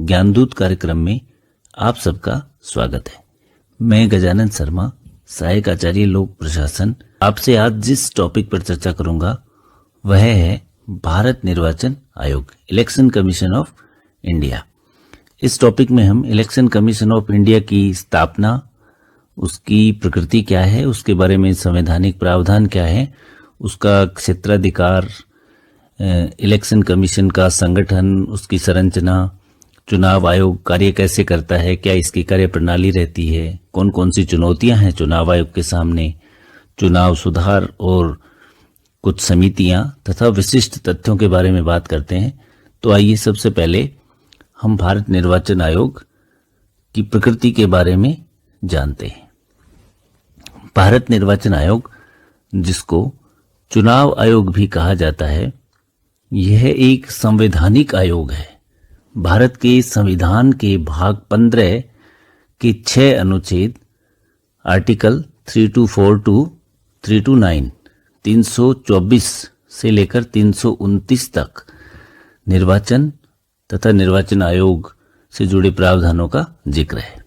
ज्ञानदूत कार्यक्रम में आप सबका स्वागत है। मैं गजानन शर्मा, सहायक आचार्य लोक प्रशासन, आपसे आज जिस टॉपिक पर चर्चा करूंगा वह है भारत निर्वाचन आयोग, इलेक्शन कमीशन ऑफ इंडिया। इस टॉपिक में हम इलेक्शन कमीशन ऑफ इंडिया की स्थापना, उसकी प्रकृति क्या है, उसके बारे में संवैधानिक प्रावधान क्या है, उसका क्षेत्राधिकार, इलेक्शन कमीशन का संगठन, उसकी संरचना, चुनाव आयोग कार्य कैसे करता है, क्या इसकी कार्य प्रणाली रहती है, कौन कौन सी चुनौतियां हैं चुनाव आयोग के सामने, चुनाव सुधार और कुछ समितियां तथा विशिष्ट तथ्यों के बारे में बात करते हैं। तो आइए सबसे पहले हम भारत निर्वाचन आयोग की प्रकृति के बारे में जानते हैं। भारत निर्वाचन आयोग, जिसको चुनाव आयोग भी कहा जाता है, यह एक संवैधानिक आयोग है। भारत के संविधान के भाग 15 के 6 अनुच्छेद आर्टिकल 324 टू 329, 324 से लेकर 329 तक निर्वाचन तथा निर्वाचन आयोग से जुड़े प्रावधानों का जिक्र है।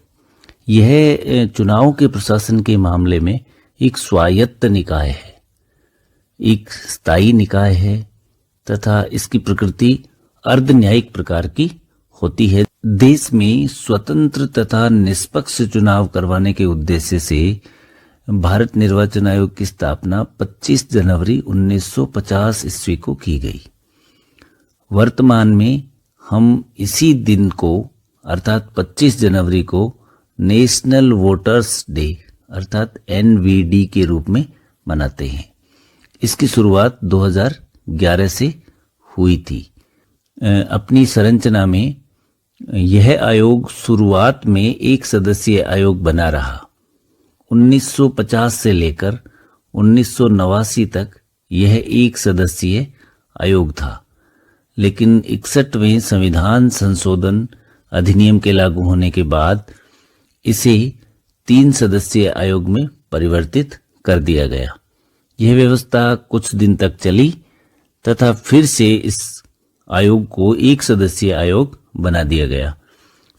यह चुनावों के प्रशासन के मामले में एक स्वायत्त निकाय है, एक स्थायी निकाय है तथा इसकी प्रकृति अर्ध न्यायिक प्रकार की होती है। देश में स्वतंत्र तथा निष्पक्ष चुनाव करवाने के उद्देश्य से भारत निर्वाचन आयोग की स्थापना 25 जनवरी 1950 ईस्वी को की गई। वर्तमान में हम इसी दिन को अर्थात 25 जनवरी को नेशनल वोटर्स डे अर्थात NVD के रूप में मनाते हैं। इसकी शुरुआत 2011 से हुई थी। अपनी संरचना में यह आयोग शुरुआत में एक सदस्यीय आयोग बना रहा। 1950 से लेकर 1989 तक यह एक सदस्यीय आयोग था, लेकिन 61वें संविधान संशोधन अधिनियम के लागू होने के बाद इसे 3 सदस्यीय आयोग में परिवर्तित कर दिया गया। यह व्यवस्था कुछ दिन तक चली तथा फिर से इस आयोग को एक सदस्यीय आयोग बना दिया गया।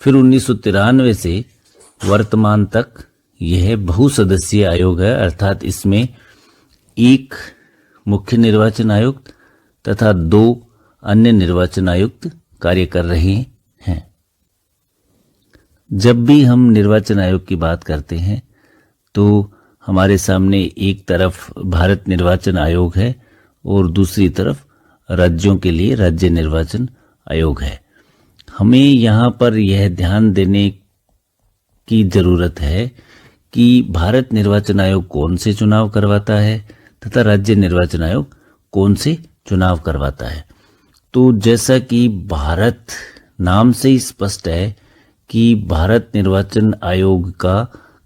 फिर 1993 से वर्तमान तक यह बहुसदस्यीय आयोग है, अर्थात इसमें एक मुख्य निर्वाचन आयुक्त तथा 2 अन्य निर्वाचन आयुक्त कार्य कर रहे हैं। जब भी हम निर्वाचन आयोग की बात करते हैं तो हमारे सामने एक तरफ भारत निर्वाचन आयोग है और दूसरी तरफ राज्यों के लिए राज्य निर्वाचन आयोग है। हमें यहाँ पर यह ध्यान देने की जरूरत है कि भारत निर्वाचन आयोग कौन से चुनाव करवाता है तथा राज्य निर्वाचन आयोग कौन से चुनाव करवाता है। तो जैसा कि भारत नाम से ही स्पष्ट है कि भारत निर्वाचन आयोग का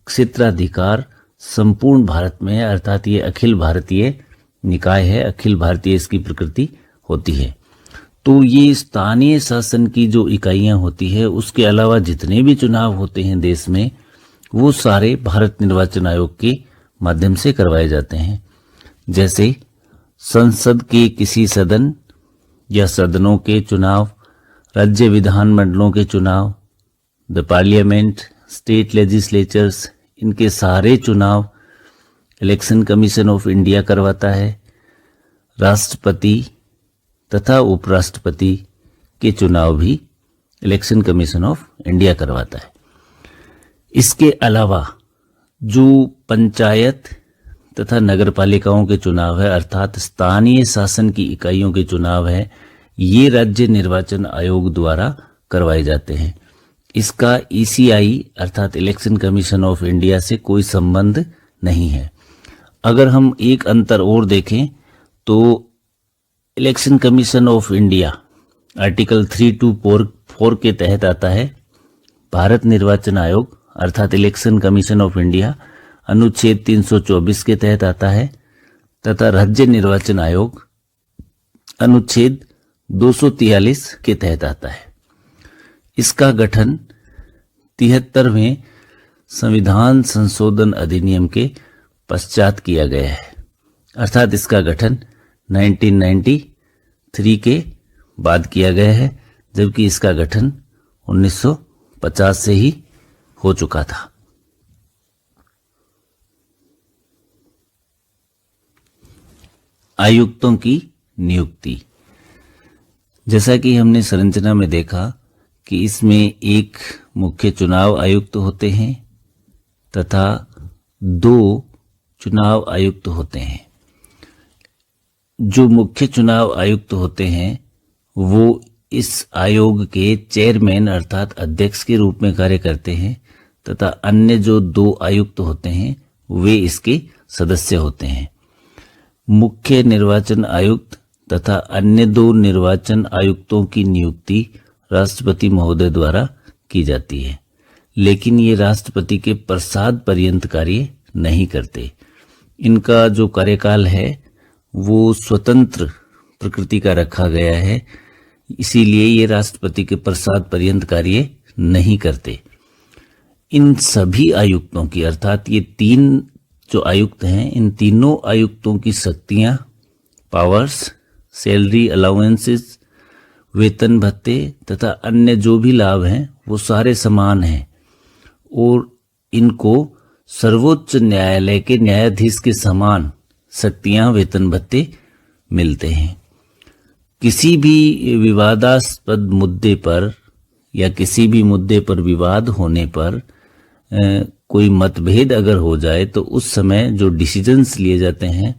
क्षेत्राधिकार संपूर्ण भारत में है, अर्थात ये अखिल भारतीय निकाय है, अखिल भारतीय इसकी प्रकृति होती है। तो ये स्थानीय शासन की जो इकाइयां होती है, उसके अलावा जितने भी चुनाव होते हैं देश में, वो सारे भारत निर्वाचन आयोग के माध्यम से करवाए जाते हैं। जैसे संसद के किसी सदन या सदनों के चुनाव, राज्य विधानमंडलों के चुनाव, द पार्लियामेंट, स्टेट लेजिस्लेचर्स, इनके सारे चुनाव इलेक्शन कमीशन ऑफ इंडिया करवाता है। राष्ट्रपति तथा उपराष्ट्रपति के चुनाव भी इलेक्शन कमीशन ऑफ इंडिया करवाता है। इसके अलावा जो पंचायत तथा नगर पालिकाओं के चुनाव है, अर्थात स्थानीय शासन की इकाइयों के चुनाव है, ये राज्य निर्वाचन आयोग द्वारा करवाए जाते हैं। इसका ECI अर्थात इलेक्शन कमीशन ऑफ इंडिया से कोई संबंध नहीं है। अगर हम एक अंतर और देखें तो election commission of India article 324 के तहत आता है। भारत निर्वाचन आयोग अर्थात इलेक्शन कमीशन ऑफ इंडिया अनुच्छेद 324 के तहत आता है तथा राज्य निर्वाचन आयोग अनुच्छेद 243 के तहत आता है। इसका गठन 73वें संविधान संशोधन अधिनियम के पश्चात किया गया है, अर्थात इसका गठन 1993 के बाद किया गया है, जबकि इसका गठन 1950 से ही हो चुका था। आयुक्तों की नियुक्ति, जैसा कि हमने संरचना में देखा कि इसमें एक मुख्य चुनाव आयुक्त होते हैं तथा 2 चुनाव आयुक्त होते हैं। जो मुख्य चुनाव आयुक्त होते हैं वो इस आयोग के चेयरमैन अर्थात अध्यक्ष के रूप में कार्य करते हैं तथा अन्य जो 2 आयुक्त होते हैं वे इसके सदस्य होते हैं। मुख्य निर्वाचन आयुक्त तथा अन्य 2 निर्वाचन आयुक्तों की नियुक्ति राष्ट्रपति महोदय द्वारा की जाती है, लेकिन ये राष्ट्रपति के प्रसाद पर्यंत कार्य नहीं करते। इनका जो कार्यकाल है वो स्वतंत्र प्रकृति का रखा गया है, इसीलिए ये राष्ट्रपति के प्रसाद पर्यंत कार्य नहीं करते। इन सभी आयुक्तों की अर्थात ये 3 जो आयुक्त हैं, इन तीनों आयुक्तों की शक्तियां, पावर्स, सैलरी अलाउंसेस, वेतन भत्ते तथा अन्य जो भी लाभ हैं वो सारे समान हैं और इनको सर्वोच्च न्यायालय के न्यायाधीश के समान शक्तियां, वेतन भत्ते मिलते हैं। किसी भी विवादास्पद मुद्दे पर या किसी भी मुद्दे पर विवाद होने पर कोई मतभेद अगर हो जाए तो उस समय जो डिसीजंस लिए जाते हैं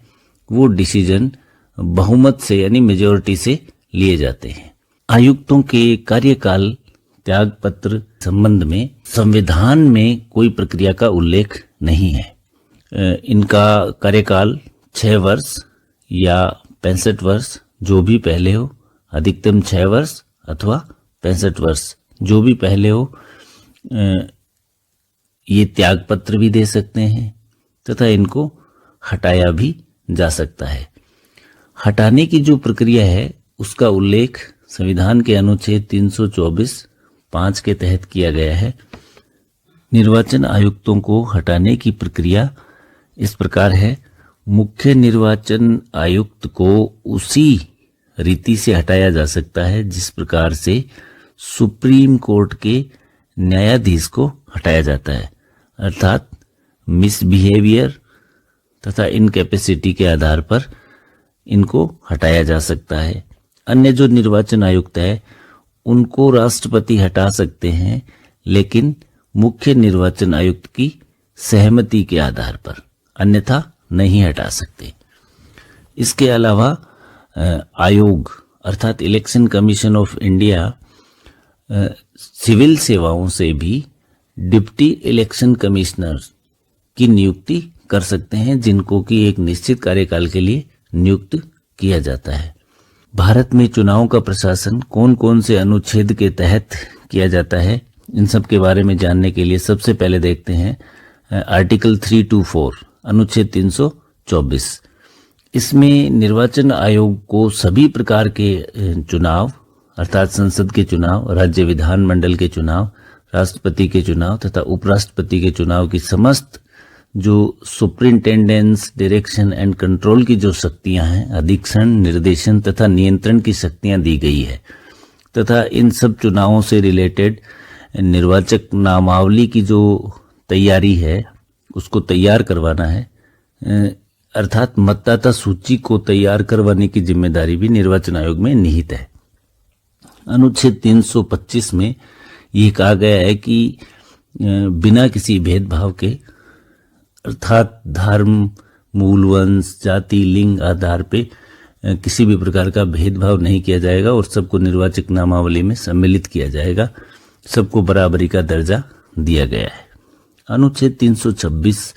वो डिसीजन बहुमत से यानी मेजॉरिटी से लिए जाते हैं। आयुक्तों के कार्यकाल त्यागपत्र संबंध में संविधान में कोई प्रक्रिया का उल्लेख नहीं है। इनका कार्यकाल 6 वर्ष या 65 वर्ष जो भी पहले हो, अधिकतम 6 वर्ष अथवा 65 वर्ष जो भी पहले हो, ये त्यागपत्र भी दे सकते हैं तथा इनको हटाया भी जा सकता है। हटाने की जो प्रक्रिया है उसका उल्लेख संविधान के अनुच्छेद 324(5) के तहत किया गया है। निर्वाचन आयुक्तों को हटाने की प्रक्रिया इस प्रकार है। मुख्य निर्वाचन आयुक्त को उसी रीति से हटाया जा सकता है जिस प्रकार से सुप्रीम कोर्ट के न्यायाधीश को हटाया जाता है, अर्थात मिसबिहेवियर तथा इनकैपेसिटी के आधार पर इनको हटाया जा सकता है। अन्य जो निर्वाचन आयुक्त है उनको राष्ट्रपति हटा सकते हैं, लेकिन मुख्य निर्वाचन आयुक्त की सहमति के आधार पर, अन्यथा नहीं हटा सकते। इसके अलावा आयोग अर्थात election commission of India civil सेवाओं से भी डिप्टी इलेक्शन कमिश्नर की नियुक्ति कर सकते हैं, जिनको कि एक निश्चित कार्यकाल के लिए नियुक्त किया जाता है। भारत में चुनावों का प्रशासन कौन कौन से अनुच्छेद के तहत किया जाता है, इन सब के बारे में जानने के लिए सबसे पहले देखते हैं आर्टिकल 324 अनुच्छेद 324। इसमें निर्वाचन आयोग को सभी प्रकार के चुनाव अर्थात संसद के चुनाव, राज्य विधानमंडल के चुनाव, राष्ट्रपति के चुनाव तथा उपराष्ट्रपति के चुनाव की समस्त जो सुपरिंटेंडेंस, डायरेक्शन एंड कंट्रोल की जो शक्तियां हैं, अधीक्षण, निर्देशन तथा नियंत्रण की शक्तियां दी गई है तथा इन सब चुनावों से रिलेटेड निर्वाचक नामावली की जो तैयारी है उसको तैयार करवाना है, अर्थात मतदाता सूची को तैयार करवाने की जिम्मेदारी भी निर्वाचन आयोग में निहित है। अनुच्छेद 325 में ये कहा गया है कि बिना किसी भेदभाव के अर्थात धर्म, मूल वंश, जाति, लिंग आधार पे किसी भी प्रकार का भेदभाव नहीं किया जाएगा और सबको निर्वाचक नामावली में सम्मिलित किया जाएगा। सबको बराबरी का दर्जा दिया गया है। अनुच्छेद 326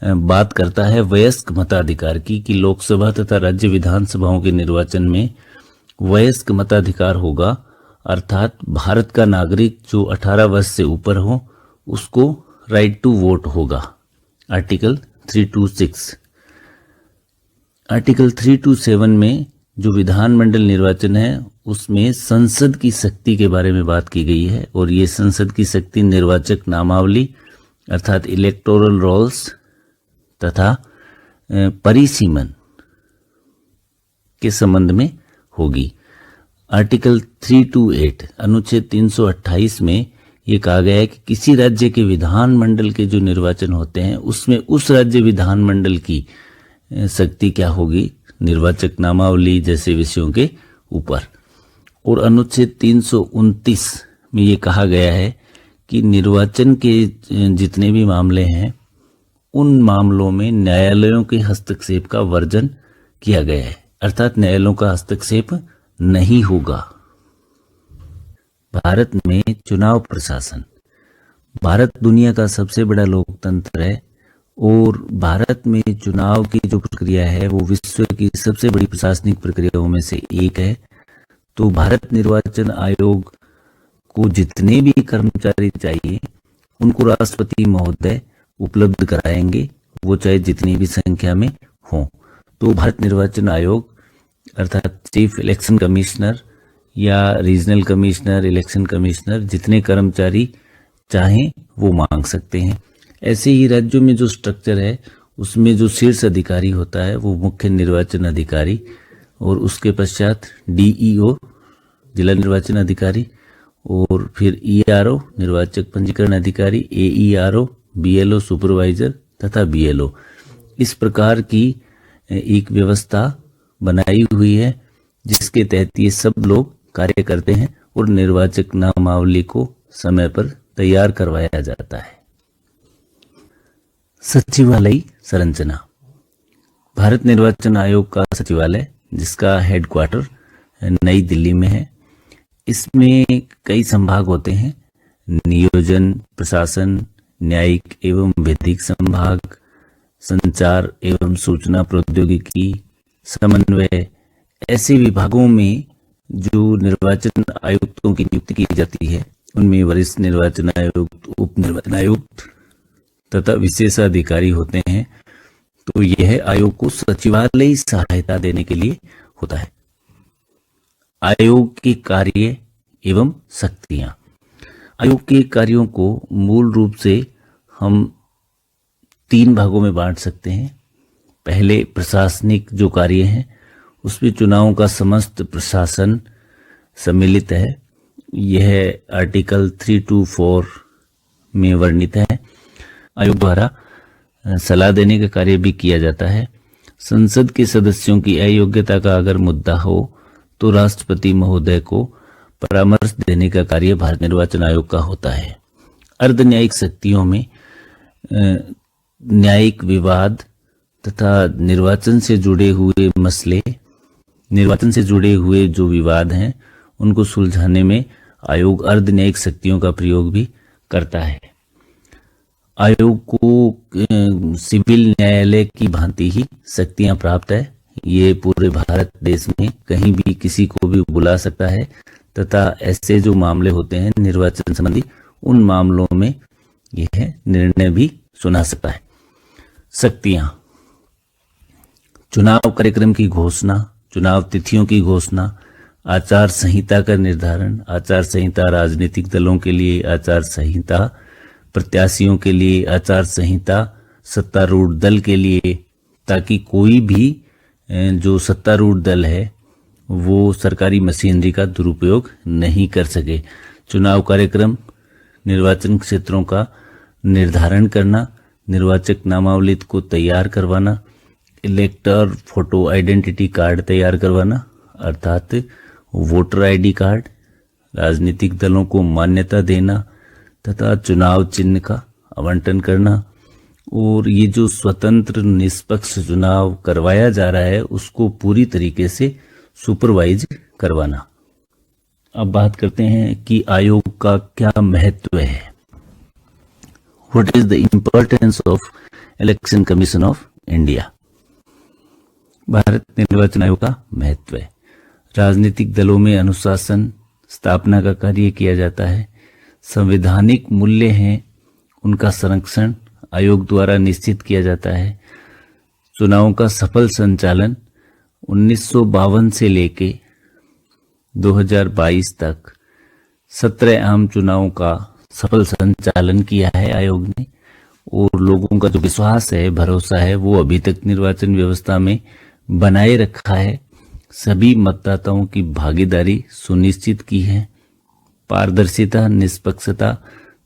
बात करता है वयस्क मताधिकार की कि लोकसभा तथा राज्य विधानसभाओं के निर्वाचन में वयस्क मताधिकार होगा, अर्थात भारत का नागरिक जो 18 वर्ष से ऊपर हो उसको राइट टू वोट होगा। आर्टिकल 326। आर्टिकल 327 में जो विधानमंडल निर्वाचन है उसमें संसद की शक्ति के बारे में बात की गई है और ये संसद की शक्ति निर्वाचक नामावली अर्थात इलेक्टोरल रोल्स तथा परिसीमन के संबंध में होगी। आर्टिकल 328 अनुच्छेद 328 में ये कहा गया है कि किसी राज्य के विधानमंडल के जो निर्वाचन होते हैं उसमें उस राज्य विधानमंडल की शक्ति क्या होगी, निर्वाचक नामावली जैसे विषयों के ऊपर। और अनुच्छेद 329 में ये कहा गया है कि निर्वाचन के जितने भी मामले हैं उन मामलों में न्यायालयों के हस्तक्षेप का वर्जन किया गया है, अर्थात न्यायालयों का हस्तक्षेप नहीं होगा। भारत में चुनाव प्रशासन। भारत दुनिया का सबसे बड़ा लोकतंत्र है और भारत में चुनाव की जो प्रक्रिया है वो विश्व की सबसे बड़ी प्रशासनिक प्रक्रियाओं में से एक है। तो भारत निर्वाचन आयोग को जितने भी कर्मचारी चाहिए उनको राष्ट्रपति महोदय उपलब्ध कराएंगे, वो चाहे जितनी भी संख्या में हों। तो भारत निर्वाचन आयोग अर्थात चीफ इलेक्शन कमिश्नर या रीजनल कमिश्नर, इलेक्शन कमिश्नर जितने कर्मचारी चाहें वो मांग सकते हैं। ऐसे ही राज्यों में जो स्ट्रक्चर है उसमें जो शीर्ष अधिकारी होता है वो मुख्य निर्वाचन अधिकारी, और उसके पश्चात डीईओ जिला निर्वाचन अधिकारी, और फिर ईआरओ निर्वाचक पंजीकरण अधिकारी, एईआरओ, बीएलओ सुपरवाइजर तथा बीएलओ। इस प्रकार की एक व्यवस्था बनाई हुई है जिसके तहत ये सब लोग कार्य करते हैं और निर्वाचक नामावली को समय पर तैयार करवाया जाता है। सचिवालय संरचना। भारत निर्वाचन आयोग का सचिवालय जिसका हेडक्वार्टर नई दिल्ली में है, इसमें कई संभाग होते हैं, नियोजन, प्रशासन, न्यायिक एवं विधिक संभाग, संचार एवं सूचना प्रौद्योगिकी, समन्वय। ऐसे विभागों में जो निर्वाचन आयुक्तों की नियुक्ति की जाती है उनमें वरिष्ठ निर्वाचन आयुक्त, उप निर्वाचन आयुक्त तथा विशेषाधिकारी होते हैं। तो यह आयोग को सचिवालय सहायता देने के लिए होता है। आयोग के कार्य एवं शक्तियां। आयोग के कार्यों को मूल रूप से हम 3 भागों में बांट सकते हैं। पहले प्रशासनिक जो कार्य हैं उसमें चुनावों का समस्त प्रशासन सम्मिलित है। यह आर्टिकल 324 में वर्णित है। आयोग द्वारा सलाह देने का कार्य भी किया जाता है। संसद के सदस्यों की अयोग्यता का अगर मुद्दा हो तो राष्ट्रपति महोदय को परामर्श देने का कार्य भारत निर्वाचन आयोग का होता है। अर्ध न्यायिक शक्तियों में न्यायिक विवाद तथा निर्वाचन से जुड़े हुए मसले, निर्वाचन से जुड़े हुए जो विवाद हैं उनको सुलझाने में आयोग अर्ध न्यायिक शक्तियों का प्रयोग भी करता है। आयोग को सिविल न्यायालय की भांति ही शक्तियां प्राप्त है। ये पूरे भारत देश में कहीं भी किसी को भी बुला सकता है तथा ऐसे जो मामले होते हैं निर्वाचन संबंधी उन मामलों में यह निर्णय भी सुना सकता है। शक्तियां। चुनाव कार्यक्रम की घोषणा, चुनाव तिथियों की घोषणा, आचार संहिता का निर्धारण, आचार संहिता राजनीतिक दलों के लिए, आचार संहिता प्रत्याशियों के लिए, आचार संहिता सत्तारूढ़ दल के लिए, ताकि कोई भी जो सत्तारूढ़ दल है वो सरकारी मशीनरी का दुरुपयोग नहीं कर सके। चुनाव कार्यक्रम, निर्वाचन क्षेत्रों का निर्धारण करना, निर्वाचक नामावली को तैयार करवाना, इलेक्टर फोटो आइडेंटिटी कार्ड तैयार करवाना अर्थात वोटर आईडी कार्ड, राजनीतिक दलों को मान्यता देना तथा चुनाव चिन्ह का आवंटन करना, और ये जो स्वतंत्र निष्पक्ष चुनाव करवाया जा रहा है उसको पूरी तरीके से सुपरवाइज करवाना। अब बात करते हैं कि आयोग का क्या महत्व है। What is the importance of Election Commission of India? Bharat निर्वाचन आयोग का महत्व है। राजनीतिक दलों में अनुशासन स्थापना का कार्य किया जाता है। संवैधानिक मूल्य हैं उनका संरक्षण आयोग द्वारा निश्चित किया जाता है। चुनावों का सफल संचालन 1952 से लेके 2022 तक 17 आम चुनावों का सफल संचालन किया है आयोग ने, और लोगों का जो विश्वास है, भरोसा है, वो अभी तक निर्वाचन व्यवस्था में बनाए रखा है। सभी मतदाताओं की भागीदारी सुनिश्चित की है। पारदर्शिता, निष्पक्षता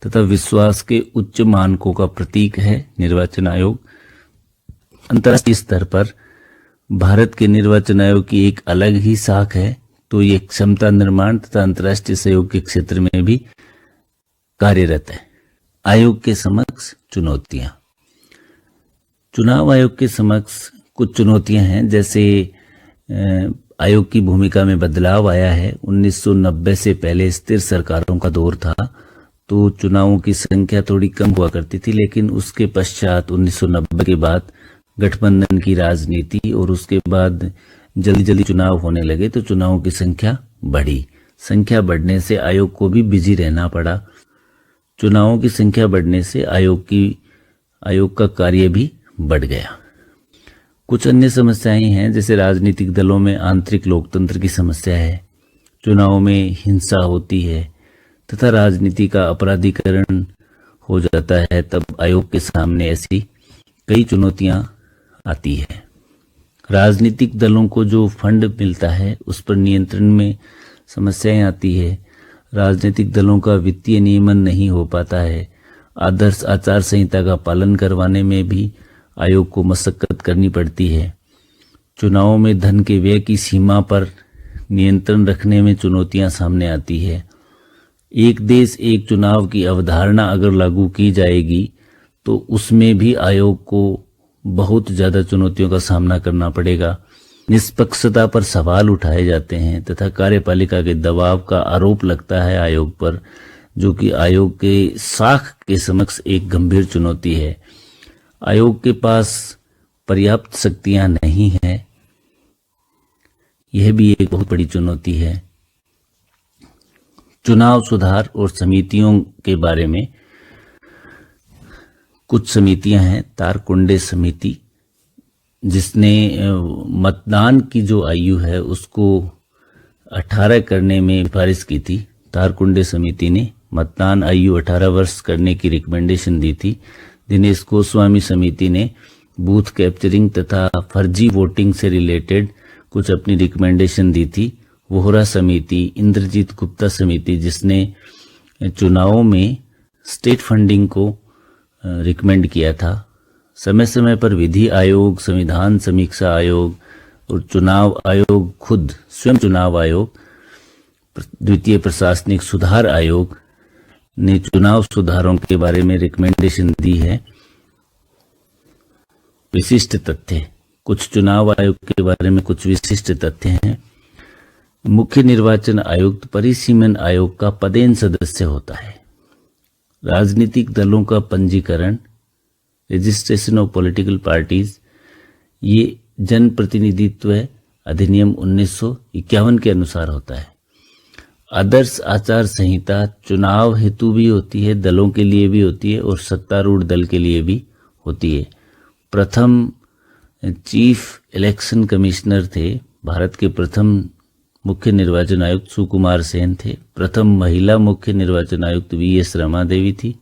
तथा विश्वास के उच्च मानकों का प्रतीक है निर्वाचन आयोग। अंतर्राष्ट्रीय स्तर पर भारत के निर्वाचन आयोग की एक अलग ही शाख है, तो ये क्षमता निर्माण तथा अंतर्राष्ट्रीय सहयोग के क्षेत्र में भी कार्यरत है। आयोग के समक्ष चुनौतियां। चुनाव आयोग के समक्ष कुछ चुनौतियां हैं, जैसे आयोग की भूमिका में बदलाव आया है। 1990 से पहले स्थिर सरकारों का दौर था, तो चुनावों की संख्या थोड़ी कम हुआ करती थी, लेकिन उसके पश्चात 1990 के बाद गठबंधन की राजनीति और उसके बाद जल्दी जल्दी चुनाव होने लगे, तो चुनावों की संख्या बढ़ी। संख्या बढ़ने से आयोग को भी बिजी रहना पड़ा। चुनावों की संख्या बढ़ने से आयोग का कार्य भी बढ़ गया। कुछ अन्य समस्याएं हैं, जैसे राजनीतिक दलों में आंतरिक लोकतंत्र की समस्या है, चुनाव में हिंसा होती है तथा राजनीति का अपराधीकरण हो जाता है। तब आयोग के सामने ऐसी कई चुनौतियां आती है। राजनीतिक दलों को जो फंड मिलता है उस पर नियंत्रण में समस्याएं आती है। राजनीतिक दलों का वित्तीय नियमन नहीं हो पाता है। आदर्श आचार संहिता का पालन करवाने में भी आयोग को मशक्कत करनी पड़ती है। चुनावों में धन के व्यय की सीमा पर नियंत्रण रखने में चुनौतियां सामने आती है। एक देश एक चुनाव की अवधारणा अगर लागू की जाएगी तो उसमें भी आयोग को बहुत ज़्यादा चुनौतियों का सामना करना पड़ेगा। निष्पक्षता पर सवाल उठाए जाते हैं तथा कार्यपालिका के दबाव का आरोप लगता है आयोग पर, जो कि आयोग के शाख के समक्ष एक गंभीर चुनौती है। आयोग के पास पर्याप्त शक्तियां नहीं हैं, यह भी एक बहुत बड़ी चुनौती है। चुनाव सुधार और समितियों के बारे में कुछ समितियां हैं। तारकुंडे समिति, जिसने मतदान की जो आयु है उसको 18 करने में सिफारिश की थी। तारकुंडे समिति ने मतदान आयु 18 वर्ष करने की रिकमेंडेशन दी थी। दिनेश गोस्वामी समिति ने बूथ कैप्चरिंग तथा फर्जी वोटिंग से रिलेटेड कुछ अपनी रिकमेंडेशन दी थी। वोहरा समिति, इंद्रजीत गुप्ता समिति, जिसने चुनावों में स्टेट फंडिंग को रिकमेंड किया था। समय समय पर विधि आयोग, संविधान समीक्षा आयोग और चुनाव आयोग खुद स्वयं चुनाव आयोग, द्वितीय प्रशासनिक सुधार आयोग ने चुनाव सुधारों के बारे में रिकमेंडेशन दी है। विशिष्ट तथ्य, कुछ चुनाव आयोग के बारे में कुछ विशिष्ट तथ्य हैं। मुख्य निर्वाचन आयुक्त परिसीमन आयोग का पदेन सदस्य होता है। राजनीतिक दलों का पंजीकरण, रजिस्ट्रेशन ऑफ पॉलिटिकल पार्टीज, ये जन प्रतिनिधित्व अधिनियम 1951 के अनुसार होता है। आदर्श आचार संहिता चुनाव हेतु भी होती है, दलों के लिए भी होती है और सत्तारूढ़ दल के लिए भी होती है। प्रथम चीफ इलेक्शन कमिश्नर थे, भारत के प्रथम मुख्य निर्वाचन आयुक्त सुकुमार सेन थे। प्रथम महिला मुख्य निर्वाचन आयुक्त वीएस रमा देवी थी।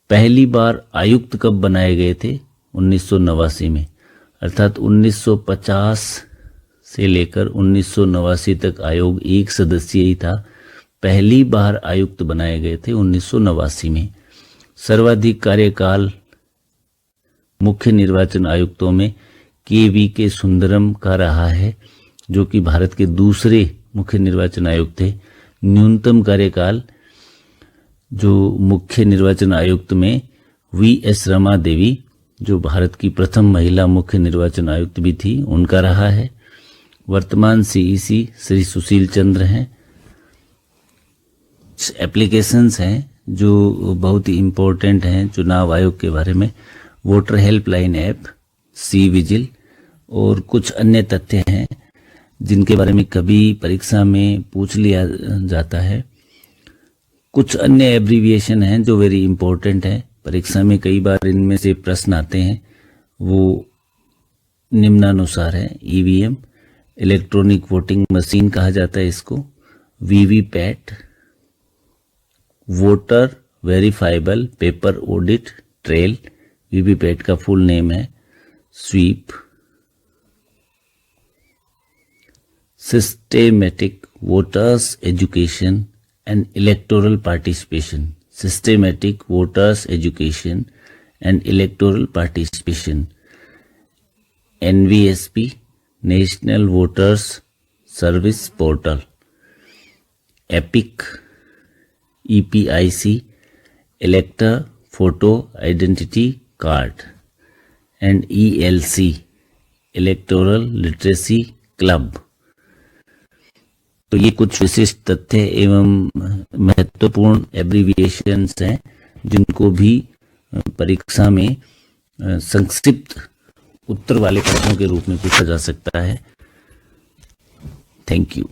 पहली बार आयुक्त कब बनाए गए थे? 1989 में, अर्थात 1950 से लेकर 1989 तक आयोग एक सदस्यीय ही था। पहली बार आयुक्त बनाए गए थे 1989 में। सर्वाधिक कार्यकाल मुख्य निर्वाचन आयुक्तों में के सुंदरम का रहा है, जो कि भारत के दूसरे मुख्य निर्वाचन आयुक्त थे। न्यूनतम कार्यकाल जो मुख्य निर्वाचन आयुक्त में वीएस रमा देवी, जो भारत की प्रथम महिला मुख्य निर्वाचन आयुक्त भी थी, उनका रहा है। वर्तमान सीईसी श्री सुशील चंद्र हैं। एप्लीकेशंस हैं जो बहुत ही इम्पोर्टेंट हैं चुनाव आयोग के बारे में। Voter helpline app, C vigil और कुछ अन्य तथ्य हैं जिनके बारे में कभी परीक्षा में पूछ लिया जाता है। कुछ अन्य एब्रीविएशन हैं जो वेरी इंपॉर्टेंट है, परीक्षा में कई बार इनमें से प्रश्न आते हैं। वो निम्नानुसार है। ईवीएम, इलेक्ट्रॉनिक वोटिंग मशीन कहा जाता है इसको। VVPAT, voter verifiable paper audit trail, VVPAT का फुल नेम है। SVEEP, systematic voters education and electoral participation, systematic voters education and electoral participation, NVSP, national voters service portal, EPIC, EPIC, elector photo identity card, and ELC, electoral literacy club. तो ये कुछ विशिष्ट तथ्य एवं महत्वपूर्ण abbreviations हैं जिनको भी परीक्षा में संक्षिप्त उत्तर वाले प्रश्नों के रूप में पूछा जा सकता है। Thank you.